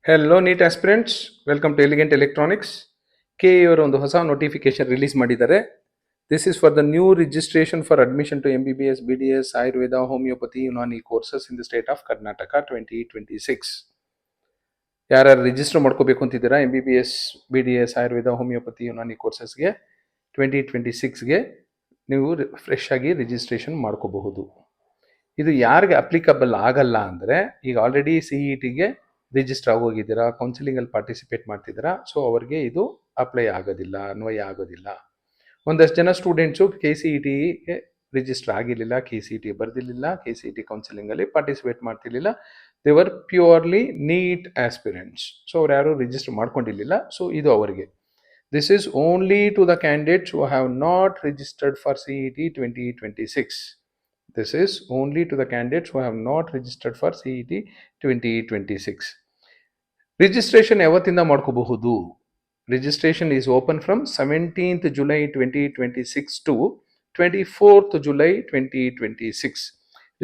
Hello NEET aspirants, welcome to Elegant Electronics. ಕೆ ಇವರು ಒಂದು ಹೊಸ ನೋಟಿಫಿಕೇಶನ್ ರಿಲೀಸ್ ಮಾಡಿದ್ದಾರೆ. This is for the new registration for admission to MBBS, BDS, Ayurveda, homeopathy, Unani courses in the state of Karnataka 2026. ಯಾರ್ಯಾರು register ಮಾಡ್ಕೋಬೇಕು ಅಂತಿದ್ದೀರಾ MBBS, BDS, Ayurveda, homeopathy, ಯುನಾನಿ ಕೋರ್ಸಸ್ಗೆ 2026ಗೆ ನೀವು ಫ್ರೆಶ್ ಆಗಿ ರಿಜಿಸ್ಟ್ರೇಷನ್ ಮಾಡ್ಕೋಬಹುದು. ಇದು ಯಾರಿಗೆ ಅಪ್ಲಿಕಬಲ್ ಆಗಲ್ಲ ಅಂದರೆ, ಈಗ ಆಲ್ರೆಡಿ CETಗೆ ರಿಜಿಸ್ಟರ್ ಆಗೋಗಿದ್ದೀರಾ, ಕೌನ್ಸಿಲಿಂಗಲ್ಲಿ ಪಾರ್ಟಿಸಿಪೇಟ್ ಮಾಡ್ತಿದ್ದೀರಾ, ಸೊ ಅವ್ರಿಗೆ ಇದು ಅಪ್ಲೈ ಆಗೋದಿಲ್ಲ, ಅನ್ವಯ ಆಗೋದಿಲ್ಲ. ಒಂದಷ್ಟು ಜನ ಸ್ಟೂಡೆಂಟ್ಸು KCETಗೆ ರಿಜಿಸ್ಟರ್ ಆಗಿರಲಿಲ್ಲ, KCET ಬರ್ದಿರಲಿಲ್ಲ, KCET ಕೌನ್ಸಿಲಿಂಗಲ್ಲಿ ಪಾರ್ಟಿಸಿಪೇಟ್ ಮಾಡ್ತಿರ್ಲಿಲ್ಲ. They were purely NEET aspirants. So ಅವ್ರು ಯಾರು ರಿಜಿಸ್ಟರ್ ಮಾಡ್ಕೊಂಡಿರಲಿಲ್ಲ. ಸೊ ಇದು ಅವರಿಗೆ. This is only to the candidates who have not registered for CET 2026. This is only to the candidates who have not registered for CET 2026. Registration ಯಾವತ್ತಿಂದ ಮಾಡ್ಕೋಬಹುದು? Registration is open from 17th July 2026 to 24th July 2026.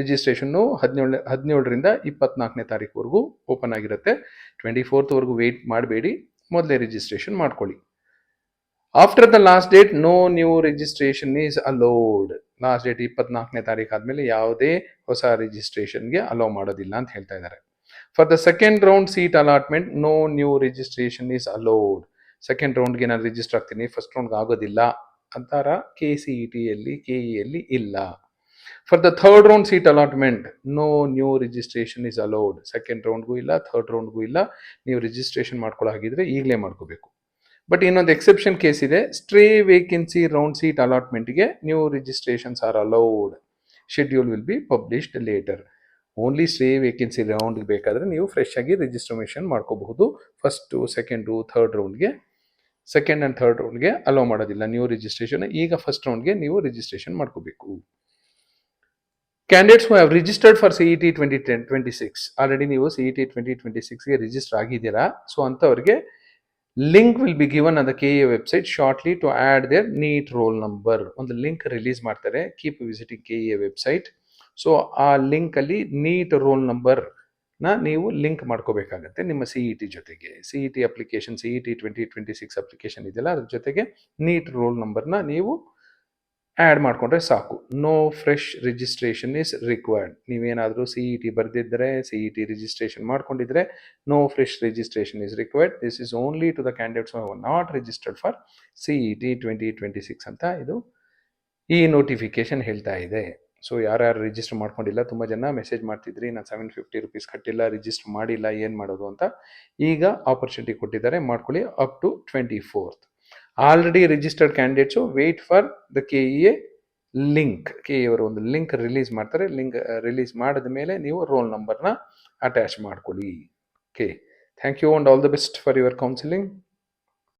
ರಿಜಿಸ್ಟ್ರೇಷನ್ನು 17ರಿಂದ 24ನೇ ತಾರೀಕುವರೆಗೂ open ಆಗಿರುತ್ತೆ. 24th ವರೆಗೂ wait ಮಾಡಬೇಡಿ, ಮೊದಲೇ registration ಮಾಡ್ಕೊಳ್ಳಿ. After the last date no new registration is allowed. Last date 24ನೇ ತಾರೀಕು ಆದಮೇಲೆ ಯಾವುದೇ ಹೊಸ ರಿಜಿಸ್ಟ್ರೇಷನ್ಗೆ ಅಲೋ ಮಾಡೋದಿಲ್ಲ ಅಂತ ಹೇಳ್ತಾ ಇದ್ದಾರೆ. For the second round seat allotment no new registration is allowed. Second ರೌಂಡ್ಗೆ ನಾನು ರಿಜಿಸ್ಟರ್ ಆಗ್ತೀನಿ, ಫಸ್ಟ್ ರೌಂಡ್ಗೆ ಆಗೋದಿಲ್ಲ ಅಂತಾರ KCETಯಲ್ಲಿ, KEಯಲ್ಲಿ ಇಲ್ಲ. For the third round seat allotment no new registration is allowed. Second ರೌಂಡ್ಗೂ ಇಲ್ಲ, ಥರ್ಡ್ ರೌಂಡ್ಗೂ ಇಲ್ಲ. ನೀವು ರಿಜಿಸ್ಟ್ರೇಷನ್ ಮಾಡ್ಕೊಳ್ಳೋ ಹಾಗಿದ್ರೆ ಈಗಲೇ ಮಾಡ್ಕೋಬೇಕು. ಬಟ್ ಇನ್ನೊಂದು ಎಕ್ಸೆಪ್ಷನ್ ಕೇಸ್ ಇದೆ. ಸ್ಟ್ರೇ ವೇಕೆನ್ಸಿ ರೌಂಡ್ ಸೀಟ್ ಅಲಾಟ್ಮೆಂಟ್ಗೆ new registrations are allowed. Schedule will be published later. Only stray vacancy ರೌಂಡ್ಗೆ ಬೇಕಾದರೆ ನೀವು ಫ್ರೆಶ್ ಆಗಿ ರಿಜಿಸ್ಟ್ರೇಷನ್ ಮಾಡ್ಕೋಬಹುದು. ಫಸ್ಟು, ಸೆಕೆಂಡು, ಥರ್ಡ್ ರೌಂಡ್ಗೆ, ಸೆಕೆಂಡ್ ಆ್ಯಂಡ್ ಥರ್ಡ್ ರೌಂಡ್ಗೆ ಅಲೋ ಮಾಡೋದಿಲ್ಲ ನ್ಯೂ ರಿಜಿಸ್ಟ್ರೇಷನ್. ಈಗ ಫಸ್ಟ್ ರೌಂಡ್ಗೆ ನೀವು ರಿಜಿಸ್ಟ್ರೇಷನ್ ಮಾಡ್ಕೋಬೇಕು. Candidates who have registered for CET 2026, already ನೀವು CET 2026ಗೆ ರಿಜಿಸ್ಟರ್ ಆಗಿದ್ದೀರಾ. ಸೊ ಅಂಥವ್ರಿಗೆ link will be given on the KE website shortly to add their NEET roll number. ಒಂದು ಲಿಂಕ್ ರಿಲೀಸ್ ಮಾಡ್ತಾರೆ. Keep visiting KE website. So ಆ ಲಿಂಕಲ್ಲಿ neat roll ನಂಬರ್ನ ನೀವು ಲಿಂಕ್ ಮಾಡ್ಕೋಬೇಕಾಗತ್ತೆ ನಿಮ್ಮ CET ಜೊತೆಗೆ. CET ಅಪ್ಲಿಕೇಶನ್, CET 2026 ಅಪ್ಲಿಕೇಶನ್ ಇದೆಯಲ್ಲ, ಅದ್ರ ಜೊತೆಗೆ ನೀಟ್ ರೋಲ್ ನಂಬರ್ನ ನೀವು ಆ್ಯಡ್ ಮಾಡಿಕೊಂಡ್ರೆ ಸಾಕು. No fresh registration is required. ನೀವೇನಾದರೂ CET ಬರೆದಿದ್ದರೆ, CET ರಿಜಿಸ್ಟ್ರೇಷನ್ ಮಾಡ್ಕೊಂಡಿದ್ರೆ no fresh registration is required. This is only to the candidates who have not registered for CET 2026 ಅಂತ ಇದು ಈ ನೋಟಿಫಿಕೇಶನ್ ಹೇಳ್ತಾ ಇದೆ. ಸೊ ಯಾರ್ಯಾರು ರಿಜಿಸ್ಟರ್ ಮಾಡ್ಕೊಂಡಿಲ್ಲ, ತುಂಬ ಜನ ಮೆಸೇಜ್ ಮಾಡ್ತಿದ್ರಿ, ನಾನು 750 rupees ಕಟ್ಟಿಲ್ಲ, ರಿಜಿಸ್ಟರ್ ಮಾಡಿಲ್ಲ, ಏನು ಮಾಡೋದು ಅಂತ. ಈಗ ಆಪರ್ಚುನಿಟಿ ಕೊಟ್ಟಿದ್ದಾರೆ, ಮಾಡ್ಕೊಳ್ಳಿ up to 24th. Already registered candidates wait for the KEA link. KE ಅವರು ಒಂದು ಲಿಂಕ್ ರಿಲೀಸ್ ಮಾಡ್ತಾರೆ. ಲಿಂಕ್ ರಿಲೀಸ್ ಮಾಡಿದ ಮೇಲೆ ನೀವು ರೋಲ್ ನಂಬರ್ನ ಅಟ್ಯಾಚ್ ಮಾಡ್ಕೊಳ್ಳಿ. Okay, thank you and all the best for your counselling.